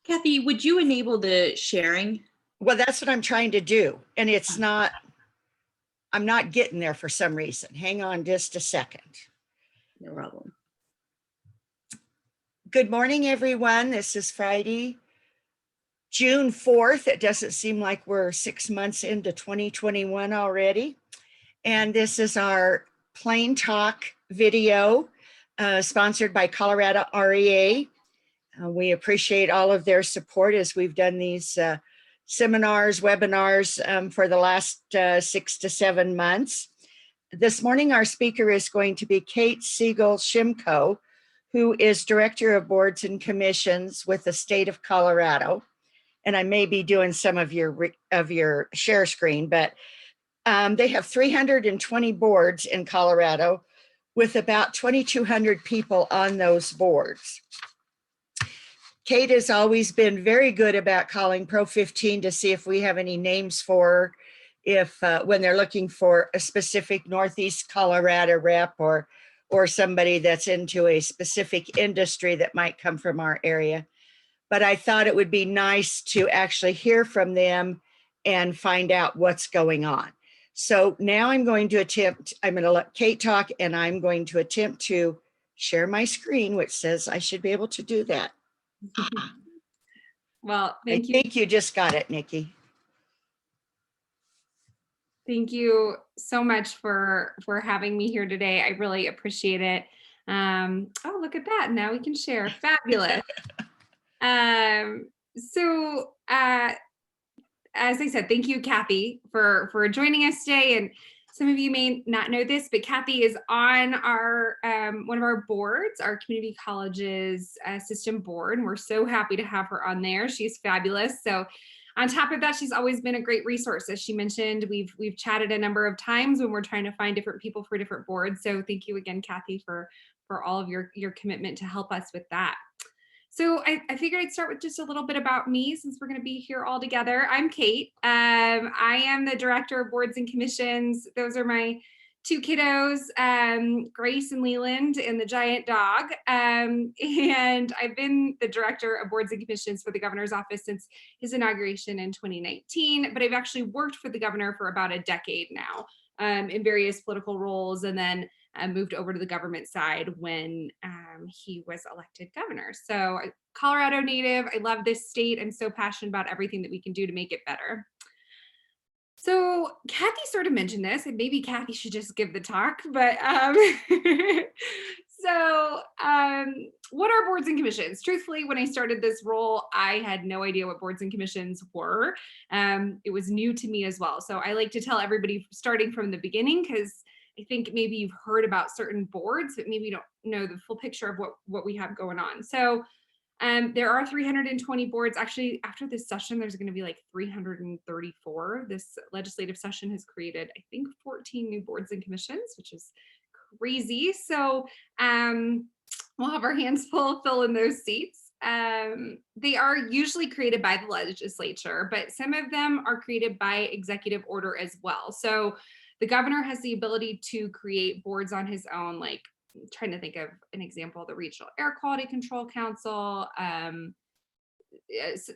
Kathy, would you enable the sharing? Well, that's what I'm trying to do. And it's not, I'm not getting there for some reason. Hang on just a second. No problem. Good morning, everyone. This is Friday, June 4th. It doesn't seem like we're 6 months into 2021 already. And this is our Plain Talk video sponsored by Colorado REA. We appreciate all of their support as we've done these seminars, webinars for the last 6 to 7 months. This morning, our speaker is going to be Kate Siegel Shimko, who is Director of Boards and Commissions with the state of Colorado. And I may be doing some of your share screen, but they have 320 boards in Colorado with about 2,200 people on those boards. Kate has always been very good about calling Pro 15 to see if we have any names for her, if when they're looking for a specific Northeast Colorado rep or somebody that's into a specific industry that might come from our area. But I thought it would be nice to actually hear from them and find out what's going on. So now I'm going to let Kate talk, and I'm going to attempt to share my screen, which says I should be able to do that. Well, thank you. I think you just got it, Nikki. Thank you so much for having me here today. I really appreciate it. Oh, look at that. Now we can share. Fabulous. So as I said, thank you, Kathy, for joining us today. And some of you may not know this, but Kathy is on our one of our boards, our community colleges system board. And we're so happy to have her on there. She's fabulous. So on top of that, she's always been a great resource. As she mentioned, we've chatted a number of times when we're trying to find different people for different boards. So thank you again, Kathy, for all of your commitment to help us with that. So I figured I'd start with just a little bit about me since we're going to be here all together. I'm Kate. I am the Director of Boards and Commissions. Those are my two kiddos, Grace and Leland, and the giant dog. And I've been the Director of Boards and Commissions for the governor's office since his inauguration in 2019, but I've actually worked for the governor for about a decade now in various political roles, and then moved over to the government side when he was elected governor. So Colorado native, I love this state. I'm so passionate about everything that we can do to make it better. So Kathy sort of mentioned this, and maybe Kathy should just give the talk, but what are boards and commissions? Truthfully, when I started this role, I had no idea what boards and commissions were. It was new to me as well. So I like to tell everybody starting from the beginning, because I think maybe you've heard about certain boards, but maybe you don't know the full picture of what we have going on. So there are 320 boards. Actually, after this session, there's going to be like 334. This legislative session has created, I think, 14 new boards and commissions, which is crazy. So we'll have our hands full filling those seats. They are usually created by the legislature, but some of them are created by executive order as well. So the governor has the ability to create boards on his own, like I'm trying to think of an example, the Regional Air Quality Control Council.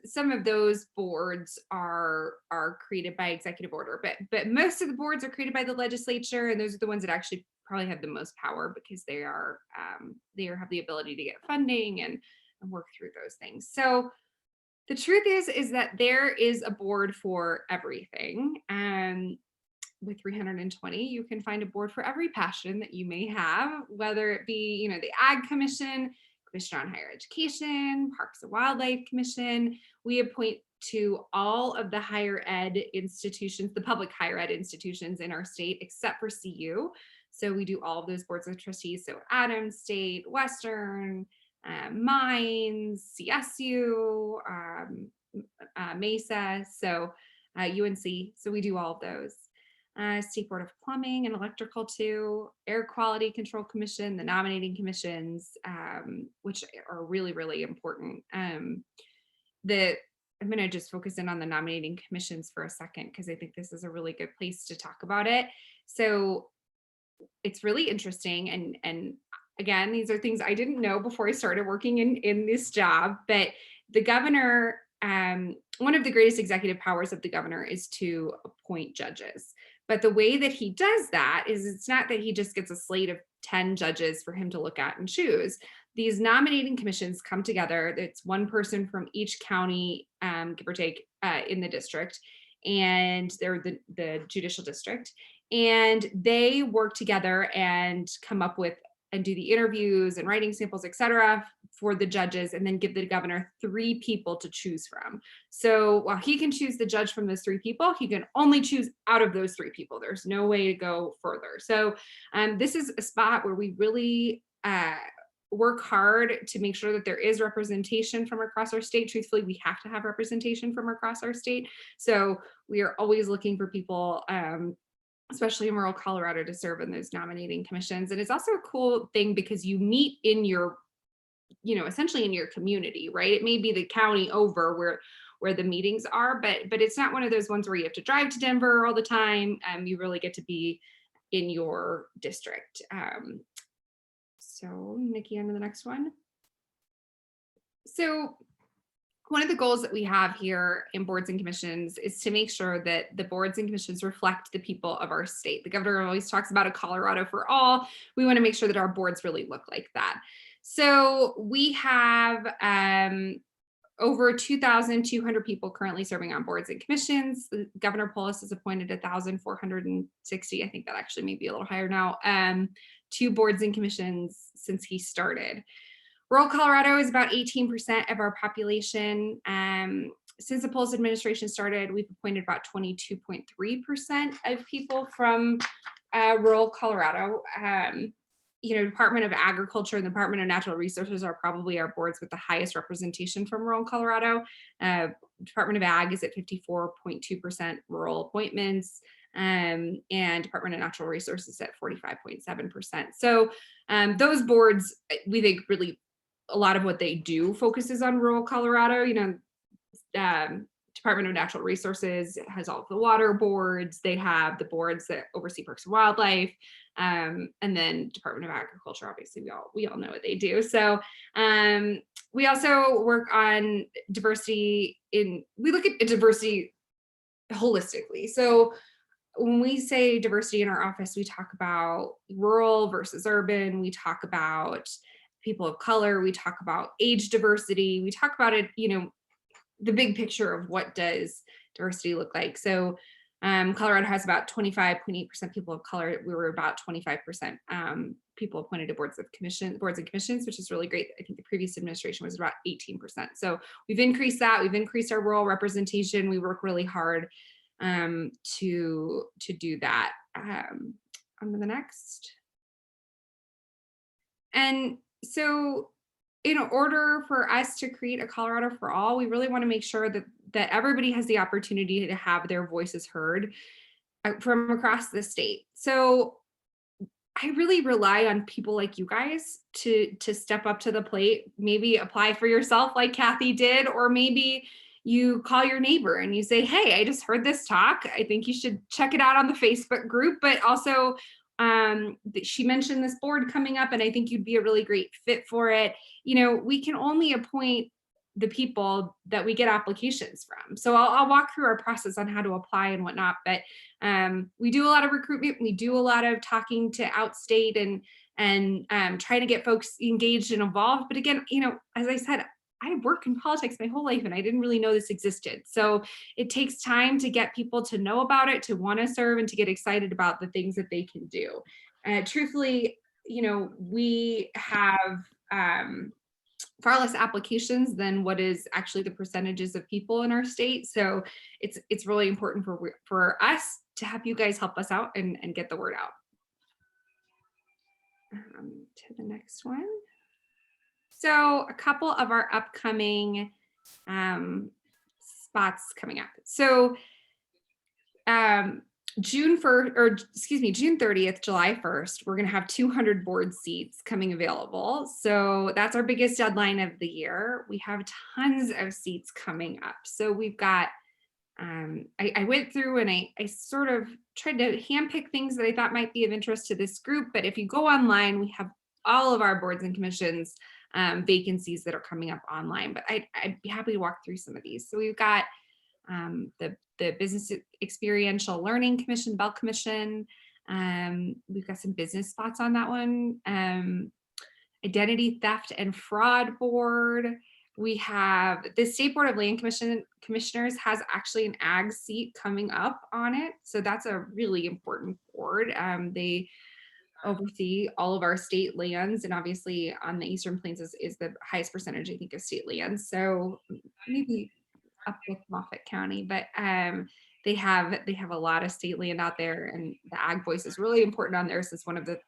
Some of those boards are created by executive order, but most of the boards are created by the legislature, and those are the ones that actually probably have the most power because they have the ability to get funding and work through those things. So the truth is that there is a board for everything. With 320, you can find a board for every passion that you may have, whether it be, the Ag Commission, Commission on Higher Education, Parks and Wildlife Commission. We appoint to all of the higher ed institutions, the public higher ed institutions in our state, except for CU. So we do all of those boards of trustees. So Adams State, Western, Mines, CSU, Mesa, so UNC. So we do all of those. State Board of Plumbing and Electrical too, Air Quality Control Commission, the nominating commissions, which are really, really important. I'm going to just focus in on the nominating commissions for a second, because I think this is a really good place to talk about it. So it's really interesting. And again, these are things I didn't know before I started working in this job, but the governor, one of the greatest executive powers of the governor is to appoint judges. But the way that he does that is it's not that he just gets a slate of 10 judges for him to look at and choose. These nominating commissions come together. It's one person from each county, give or take, in the district, and they're the judicial district. And they work together and come up with and do the interviews and writing samples, et cetera, for the judges, and then give the governor 3 people to choose from. So while he can choose the judge from those 3 people, he can only choose out of those 3 people. There's no way to go further. So this is a spot where we really work hard to make sure that there is representation from across our state. Truthfully, we have to have representation from across our state. So we are always looking for people, especially in rural Colorado, to serve in those nominating commissions. And it's also a cool thing because you meet in your, essentially in your community, right? It may be the county over where the meetings are, but it's not one of those ones where you have to drive to Denver all the time. You really get to be in your district. So Nikki, on to the next one. So one of the goals that we have here in boards and commissions is to make sure that the boards and commissions reflect the people of our state. The governor always talks about a Colorado for all. We want to make sure that our boards really look like that. So we have over 2,200 people currently serving on boards and commissions. The Governor Polis has appointed 1,460. I think that actually may be a little higher now, to boards and commissions since he started. Rural Colorado is about 18% of our population. Since the Polis administration started, we've appointed about 22.3% of people from rural Colorado. Department of Agriculture and the Department of Natural Resources are probably our boards with the highest representation from rural Colorado. Department of Ag is at 54.2% rural appointments, and Department of Natural Resources at 45.7%. So those boards, we think really a lot of what they do focuses on rural Colorado. Department of Natural Resources has all of the water boards. They have the boards that oversee parks and wildlife. And then Department of Agriculture, obviously we all know what they do. So we also work on diversity we look at diversity holistically. So when we say diversity in our office, we talk about rural versus urban. We talk about people of color. We talk about age diversity. We talk about it, the big picture of what does diversity look like. So Colorado has about 25.8% people of color. We were about 25% people appointed to boards and commissions, which is really great. I think the previous administration was about 18%. So we've increased that. We've increased our rural representation. We work really hard to do that. On to the next. And so in order for us to create a Colorado for all, we really want to make sure that everybody has the opportunity to have their voices heard from across the state. So I really rely on people like you guys to step up to the plate, maybe apply for yourself like Kathy did, or maybe you call your neighbor and you say, hey, I just heard this talk. I think you should check it out on the Facebook group, but also she mentioned this board coming up and I think you'd be a really great fit for it. We can only appoint the people that we get applications from. So I'll walk through our process on how to apply and whatnot, but we do a lot of recruitment. We do a lot of talking to outstate and try to get folks engaged and involved. But again, as I said, I worked in politics my whole life and I didn't really know this existed. So it takes time to get people to know about it, to want to serve and to get excited about the things that they can do. Truthfully, we have far less applications than what is actually the percentages of people in our state. So it's really important for us to have you guys help us out and get the word out. To the next one. So a couple of our upcoming spots coming up. So June 30th, July 1st, we're going to have 200 board seats coming available. So that's our biggest deadline of the year. We have tons of seats coming up. So we've got, I went through and I sort of tried to handpick things that I thought might be of interest to this group. But if you go online, we have all of our boards and commissions vacancies that are coming up online, but I'd be happy to walk through some of these. So we've got the Business Experiential Learning Commission, Bell Commission. We've got some business spots on that one. Identity Theft and Fraud Board. We have the State Board of Land Commissioners has actually an ag seat coming up on it. So that's a really important board. They oversee all of our state lands, and obviously on the Eastern Plains is the highest percentage, I think, of state lands. So maybe up with Moffat County, but they have a lot of state land out there, and the ag voice is really important on there since one of the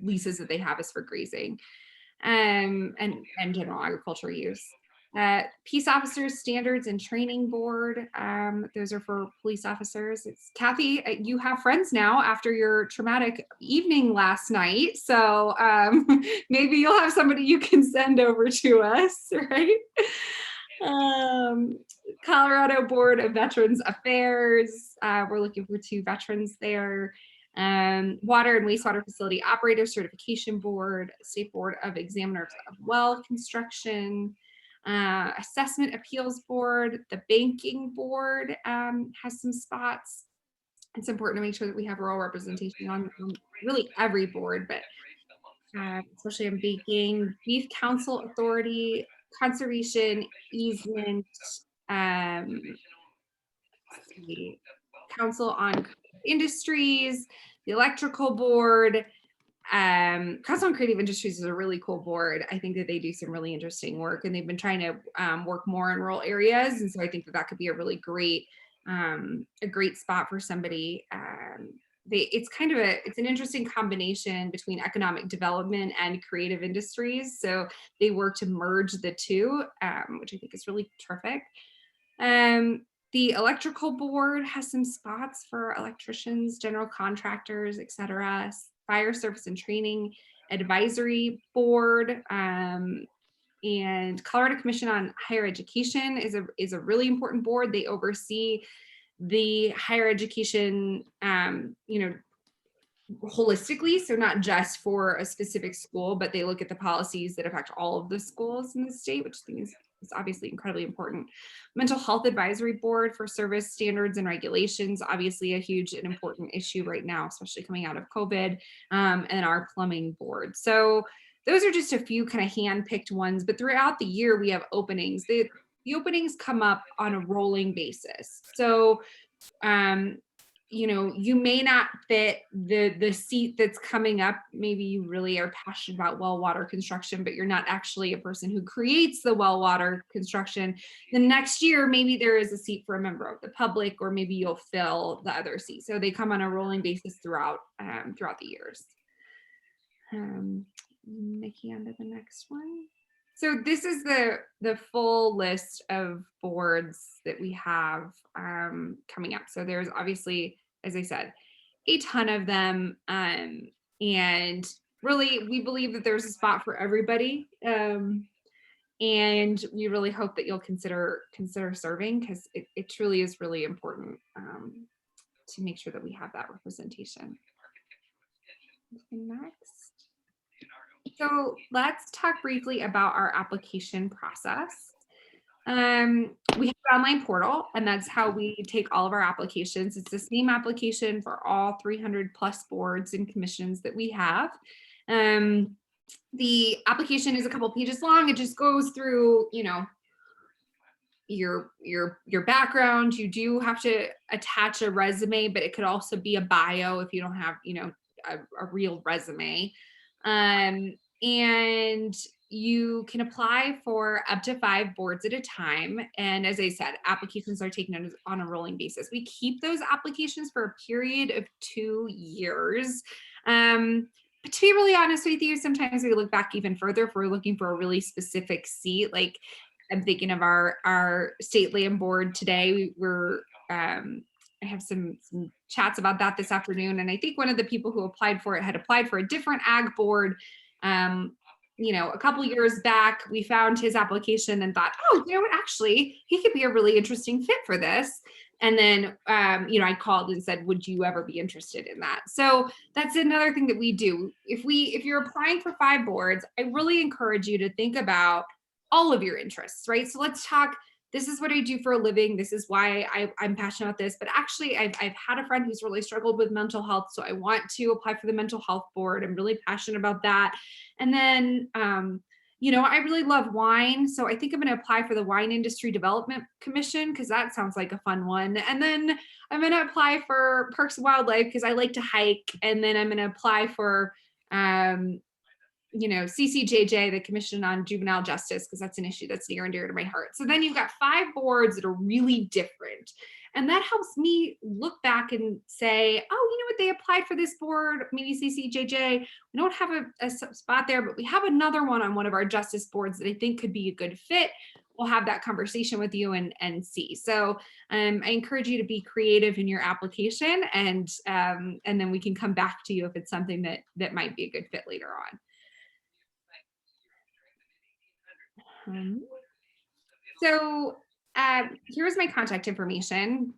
leases that they have is for grazing and general agriculture use. Peace Officers Standards and Training Board. Those are for police officers. It's Kathy, you have friends now after your traumatic evening last night. So maybe you'll have somebody you can send over to us, right? Colorado Board of Veterans Affairs. We're looking for 2 veterans there. Water and Wastewater Facility Operator Certification Board, State Board of Examiners of Well Construction, Assessment Appeals Board, the Banking Board has some spots. It's important to make sure that we have rural representation on really every board, but especially in banking. Beef Council Authority, Conservation Easement, Council on Industries, the Electrical Board. Council on Creative Industries is a really cool board. I think that they do some really interesting work, and they've been trying to work more in rural areas, and so I think that that could be a really great spot for somebody. It's an interesting combination between economic development and creative industries, so they work to merge the two, which I think is really terrific. The Electrical Board has some spots for electricians, general contractors, etc. Fire Service and Training Advisory Board, and Colorado Commission on Higher Education is a really important board. They oversee the higher education, holistically, so not just for a specific school, but they look at the policies that affect all of the schools in the state, which I think is obviously incredibly important. Mental Health Advisory Board for Service Standards and Regulations, obviously a huge and important issue right now, especially coming out of COVID, and our Plumbing Board. So those are just a few kind of hand-picked ones, but throughout the year we have openings. The openings come up on a rolling basis. So you may not fit the seat that's coming up. Maybe you really are passionate about well water construction, but you're not actually a person who creates the well water construction. The next year, maybe there is a seat for a member of the public, or maybe you'll fill the other seat. So they come on a rolling basis throughout the years. Nikki, on to the next one. So this is the full list of boards that we have coming up. So there's obviously, as I said, a ton of them. And really, we believe that there's a spot for everybody. And we really hope that you'll consider serving, because it truly is really important to make sure that we have that representation. Next. So let's talk briefly about our application process. We have an online portal, and that's how we take all of our applications. It's the same application for all 300 plus boards and commissions that we have. The application is a couple pages long. It just goes through, your background. You do have to attach a resume, but it could also be a bio if you don't have, a real resume. And you can apply for up to 5 boards at a time. And as I said, applications are taken on a rolling basis. We keep those applications for a period of 2 years. But to be really honest with you, sometimes we look back even further if we're looking for a really specific seat. Like I'm thinking of our state land board today. I have some chats about that this afternoon. And I think one of the people who applied for it had applied for a different ag board. A couple years back. We found his application and thought, oh, actually, he could be a really interesting fit for this. And then, I called and said, would you ever be interested in that? So that's another thing that we do. If you're applying for 5 boards, I really encourage you to think about all of your interests, right? So let's talk, this is what I do for a living. This is why I'm passionate about this. But actually, I've had a friend who's really struggled with mental health. So I want to apply for the mental health board. I'm really passionate about that. And then, I really love wine. So I think I'm going to apply for the Wine Industry Development Commission because that sounds like a fun one. And then I'm going to apply for Parks and Wildlife because I like to hike. And then I'm going to apply for, CCJJ, the Commission on Juvenile Justice, because that's an issue that's near and dear to my heart. So then you've got 5 boards that are really different. And that helps me look back and say, oh, you know what, they applied for this board, maybe CCJJ. We don't have a spot there, but we have another one on one of our justice boards that I think could be a good fit. We'll have that conversation with you and see. So I encourage you to be creative in your application, and then we can come back to you if it's something that might be a good fit later on. So here's my contact information,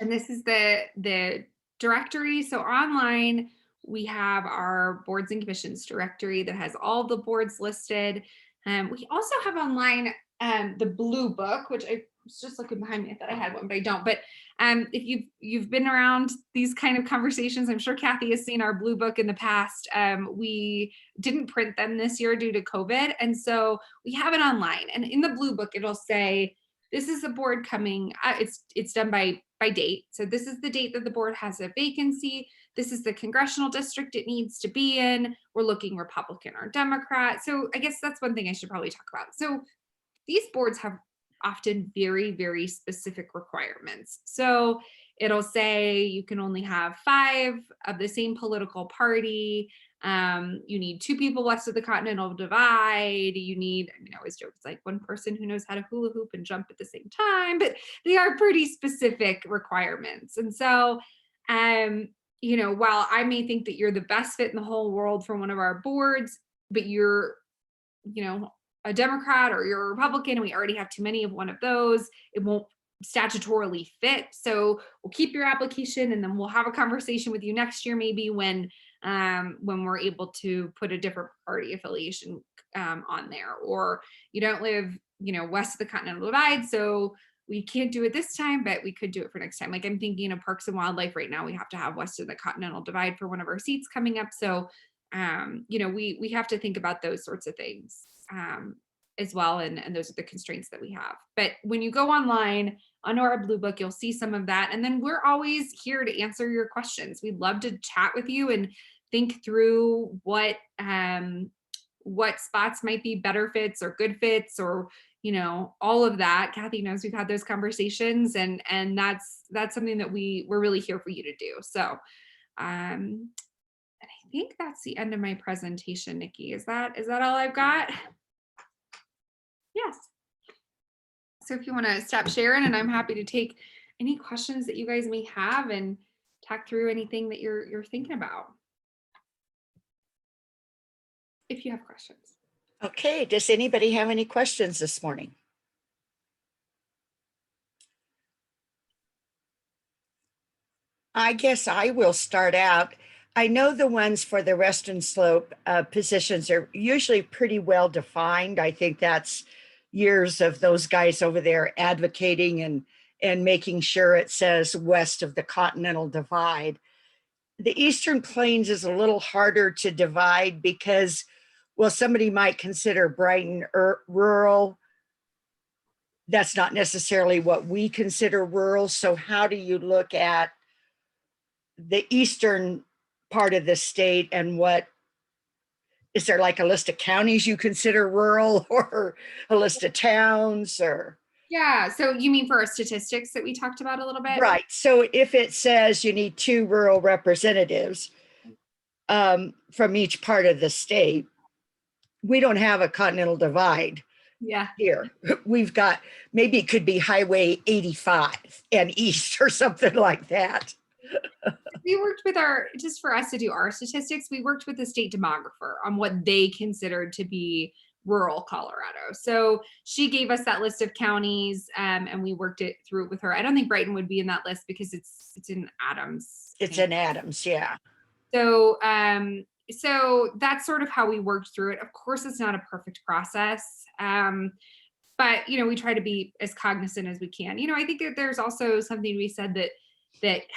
and this is the directory. So online we have our boards and commissions directory that has all the boards listed. We also have online the blue book, which I was just looking behind me. I thought I had one, but I don't. But if you've been around these kind of conversations, I'm sure Kathy has seen our blue book in the past. We didn't print them this year due to COVID, and so we have it online. And in the blue book, it'll say, this is the board coming. It's done by date. So this is the date that the board has a vacancy. This is the congressional district it needs to be in. We're looking Republican or Democrat. So I guess that's one thing I should probably talk about. So these boards have often very, very specific requirements. So it'll say you can only have 5 of the same political party. You need 2 people west of the Continental Divide. You need, I always joke, it's like 1 person who knows how to hula hoop and jump at the same time, but they are pretty specific requirements. And so, while I may think that you're the best fit in the whole world for one of our boards, but you're, a Democrat or you're a Republican and we already have too many of one of those, it won't statutorily fit. So we'll keep your application, and then we'll have a conversation with you next year, maybe when we're able to put a different party affiliation on there. Or you don't live, west of the Continental Divide, so we can't do it this time, but we could do it for next time. Like I'm thinking of Parks and Wildlife right now, we have to have west of the Continental Divide for one of our seats coming up. So, we have to think about those sorts of things as well. And those are the constraints that we have. But when you go online onto our blue book, you'll see some of that. And then we're always here to answer your questions. We'd love to chat with you and think through what spots might be better fits or good fits, or all of that. Kathy knows we've had those conversations, and that's something that we're really here for you to do. So and I think that's the end of my presentation. Nikki, is that all I've got? Yes. So if you want to stop sharing, and I'm happy to take any questions that you guys may have and talk through anything that you're thinking about, if you have questions. Okay, does anybody have any questions this morning? I guess I will start out. I know the ones for the Western Slope positions are usually pretty well defined. I think that's years of those guys over there advocating and making sure it says west of the Continental Divide. The Eastern Plains is a little harder to divide because, well, somebody might consider Brighton rural. That's not necessarily what we consider rural. So how do you look at the eastern part of the state, and what is there, like a list of counties you consider rural, or a list of towns? Or yeah, so you mean for our statistics that we talked about a little bit? Right. So if it says you need 2 rural representatives from each part of the state, we don't have a Continental Divide. Yeah. Here we've got, maybe it could be Highway 85 and east or something like that. We worked with just for us to do our statistics, we worked with the state demographer on what they considered to be rural Colorado. So she gave us that list of counties, and we worked it through with her. I don't think Brighton would be in that list because it's in Adams. It's in Adams, yeah. So, so that's sort of how we worked through it. Of course, it's not a perfect process. But we try to be as cognizant as we can. I think that there's also something we said that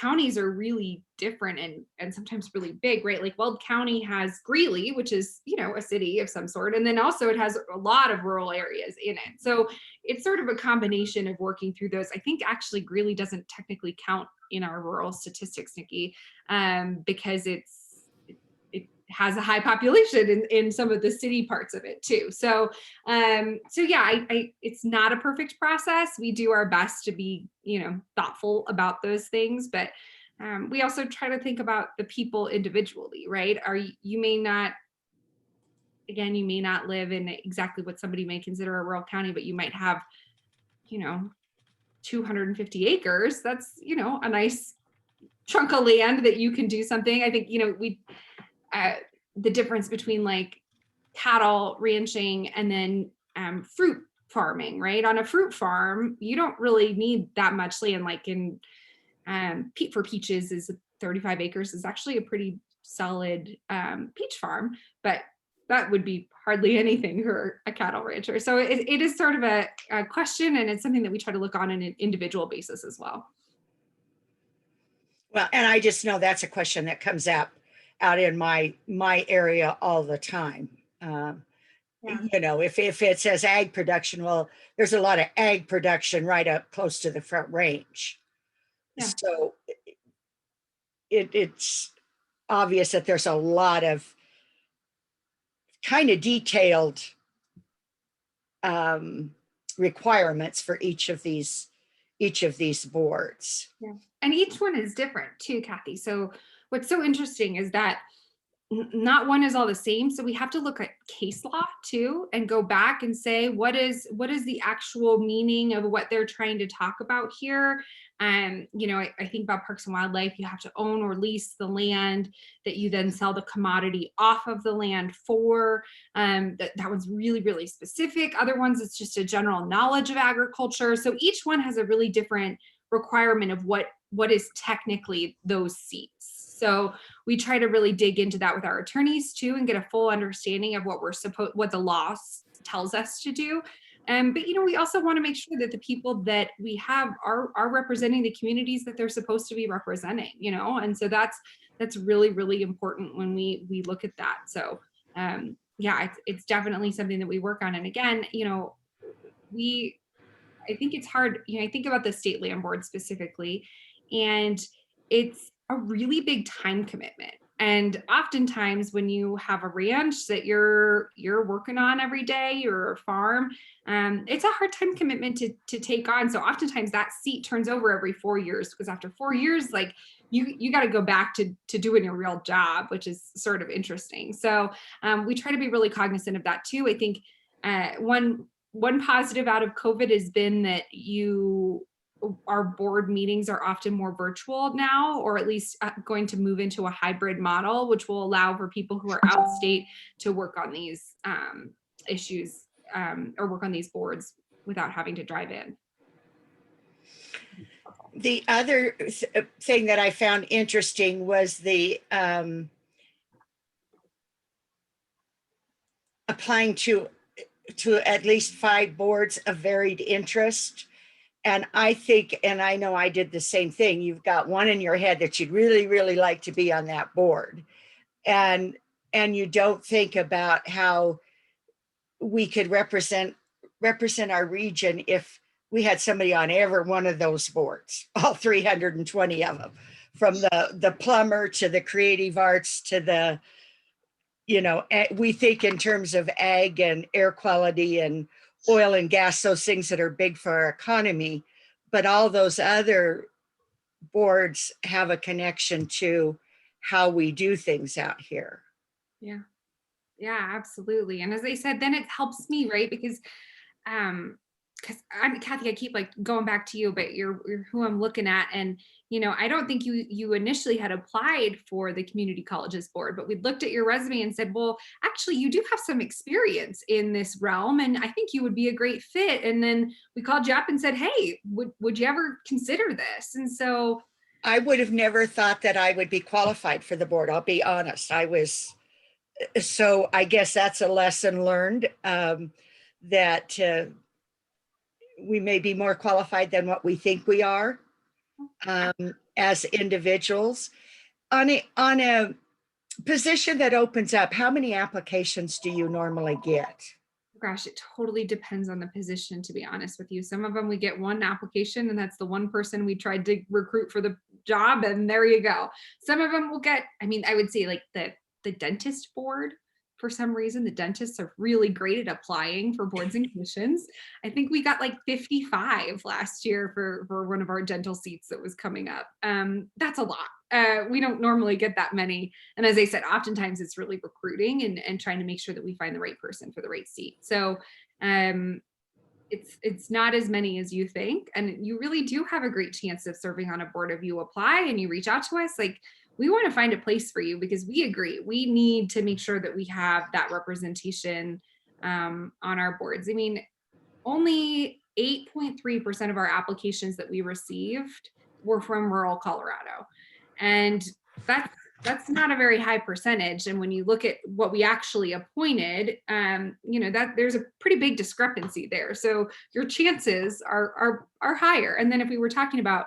counties are really different and sometimes really big, right? Like Weld County has Greeley, which is a city of some sort, and then also it has a lot of rural areas in it. So it's sort of a combination of working through those. I think actually Greeley doesn't technically count in our rural statistics, Nikki, because it has a high population in some of the city parts of it too. So, so yeah, it's not a perfect process. We do our best to be, thoughtful about those things, but we also try to think about the people individually, right? You may not live in exactly what somebody may consider a rural county, but you might have, 250 acres. That's, a nice chunk of land that you can do something. I think, the difference between like cattle ranching and then fruit farming, right? On a fruit farm, you don't really need that much land. Like in for peaches is 35 acres is actually a pretty solid peach farm, but that would be hardly anything for a cattle rancher. So it is sort of a question, and it's something that we try to look on an individual basis as well. Well, and I just know that's a question that comes out in my area all the time. Yeah. If it says ag production, well, there's a lot of ag production right up close to the Front Range. Yeah. So it's obvious that there's a lot of kind of detailed requirements for each of these boards. Yeah. And each one is different too, Kathy. So what's so interesting is that not one is all the same. So we have to look at case law too, and go back and say, what is the actual meaning of what they're trying to talk about here? I think about Parks and Wildlife, you have to own or lease the land that you then sell the commodity off of the land for. That one's really, really specific. Other ones, it's just a general knowledge of agriculture. So each one has a really different requirement of what is technically those seats. So we try to really dig into that with our attorneys too, and get a full understanding of what the law tells us to do. But we also want to make sure that the people that we have are representing the communities that they're supposed to be representing. And so that's really, really important when we look at that. So yeah, it's definitely something that we work on. And again, I think it's hard. I think about the state land board specifically, and it's a really big time commitment. And oftentimes when you have a ranch that you're working on every day, or a farm, it's a hard time commitment to take on. So oftentimes that seat turns over every 4 years, because after 4 years, like you got to go back to doing your real job, which is sort of interesting. So we try to be really cognizant of that too. I think one positive out of COVID has been that our board meetings are often more virtual now, or at least going to move into a hybrid model, which will allow for people who are out of state to work on these issues or work on these boards without having to drive in. The other thing that I found interesting was the applying to at least 5 boards of varied interest. And I think, and I know I did the same thing, you've got one in your head that you'd really, really like to be on that board. And you don't think about how we could represent our region if we had somebody on every one of those boards, all 320 of them, from the plumber to the creative arts to the, we think in terms of ag and air quality and oil and gas, those things that are big for our economy, but all those other boards have a connection to how we do things out here. Yeah, absolutely. And as I said, then it helps me, right? Because because I'm Kathy, I keep like going back to you, but you're who I'm looking at. And, you know, I don't think you initially had applied for the community colleges board, but we looked at your resume and said, well, actually you do have some experience in this realm and I think you would be a great fit. And then we called you up and said, hey, would you ever consider this? And so I would have never thought that I would be qualified for the board. I'll be honest. So I guess that's a lesson learned, that we may be more qualified than what we think we are, as individuals. On a position that opens up, how many applications do you normally get? gosh, it totally depends on the position, to be honest with you. Some of them we get one application and that's the one person we tried to recruit for the job and there you go. Some of them will get, I mean, I would say like the dentist board, for some reason, the dentists are really great at applying for boards and commissions. I think we got like 55 last year for one of our dental seats that was coming up. That's a lot. We don't normally get that many. And as I said, oftentimes it's really recruiting and trying to make sure that we find the right person for the right seat. So it's not as many as you think. And you really do have a great chance of serving on a board if you apply and you reach out to us. Like, we want to find a place for you because we agree. We need to make sure that we have that representation on our boards. I mean, only 8.3% of our applications that we received were from rural Colorado. And that's not a very high percentage. And when you look at what we actually appointed, you know, that there's a pretty big discrepancy there. So your chances are higher. And then if we were talking about,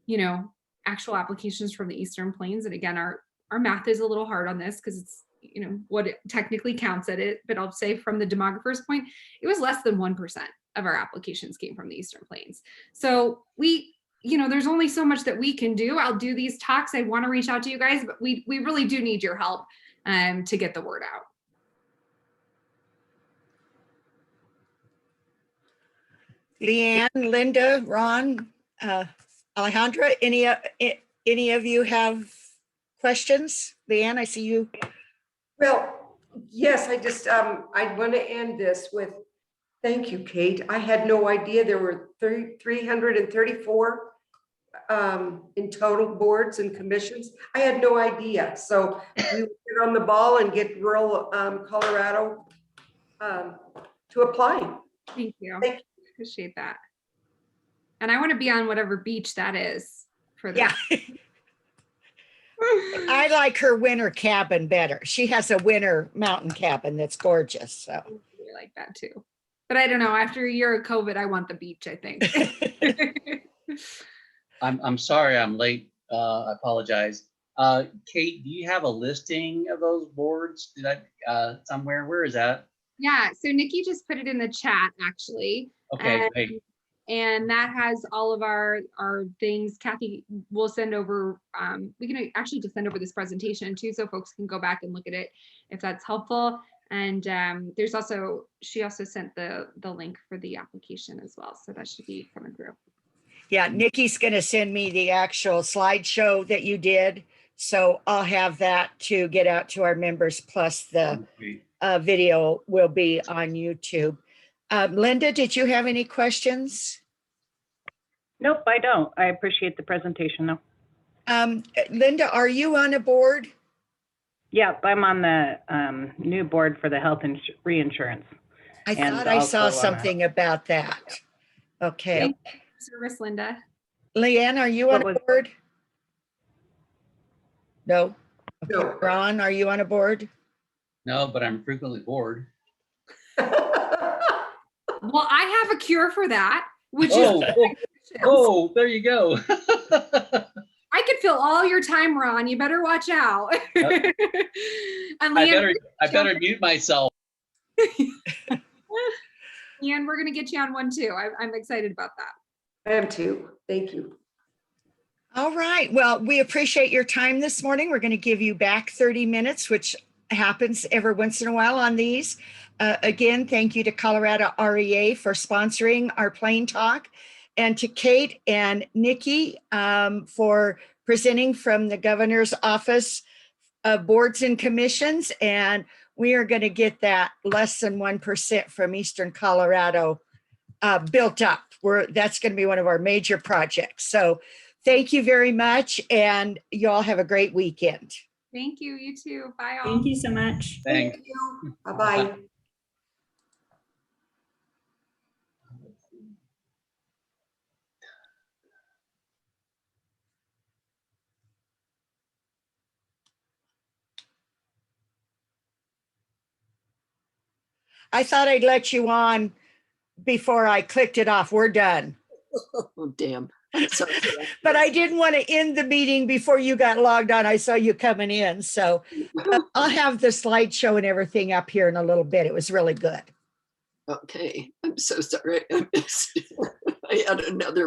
you know, actual applications from the Eastern Plains, and again, our math is a little hard on this because it's, you know, what it technically counts at it, but I'll say from the demographer's point, it was less than 1% of our applications came from the Eastern Plains. So we, you know, there's only so much that we can do. I'll do these talks. I want to reach out to you guys, but we really do need your help to get the word out. Leanne, Linda, Ron, Alejandra, any of you have questions? Leanne, I see you. Well, yes, I want to end this with, thank you, Kate. I had no idea there were 334 in total boards and commissions. I had no idea. So we will get on the ball and get rural Colorado to apply. Thank you. Thank you. Appreciate that. And I want to be on whatever beach that is for the. Yeah. I like her winter cabin better. She has a winter mountain cabin that's gorgeous. So I really like that too. But I don't know, after a year of COVID, I want the beach, I think. I'm sorry I'm late. I apologize. Kate, do you have a listing of those boards? Did I somewhere? Where is that? Yeah, so Nikki just put it in the chat actually. Okay, great. And that has all of our things. Kathy will send over, we can actually just send over this presentation too, so folks can go back and look at it if that's helpful. And there's also, she also sent the link for the application as well. So that should be coming through. yeah, Nikki's going to send me the actual slideshow that you did. So I'll have that to get out to our members, plus the video will be on YouTube. Linda, did you have any questions? Nope, I don't. I appreciate the presentation though. Linda, are you on a board? Yep, I'm on the new board for the health reinsurance. I And thought I saw also on a- something about that. Okay. Thank you for service, Linda. Leanne, are you on What a was- board? No. Okay. No. Ron, are you on a board? No, but I'm frequently bored. Well, I have a cure for that, which Oh, is oh, there you go. I could fill all your time, Ron. You better watch out. Yep. And I Leanne, better mute myself. Leanne, we're gonna get you on one too. I'm excited about that. I am too. Thank you. All right. Well, we appreciate your time this morning. We're going to give you back 30 minutes, which happens every once in a while on these. Again, thank you to Colorado REA for sponsoring our Plain Talk, and to Kate and Nikki for presenting from the governor's office of boards and commissions. And we are going to get that less than 1% from Eastern Colorado built up. That's going to be one of our major projects. So thank you very much, and you all have a great weekend. Thank you. You too. Bye all. Thank you so much. Thanks. Thank you. Bye-bye. I thought I'd let you on before I clicked it off. We're done. Oh, damn. Sorry for that. But I didn't want to end the meeting before you got logged on. I saw you coming in. So I'll have the slideshow and everything up here in a little bit. It was really good. Okay, I'm so sorry. I missed. I had another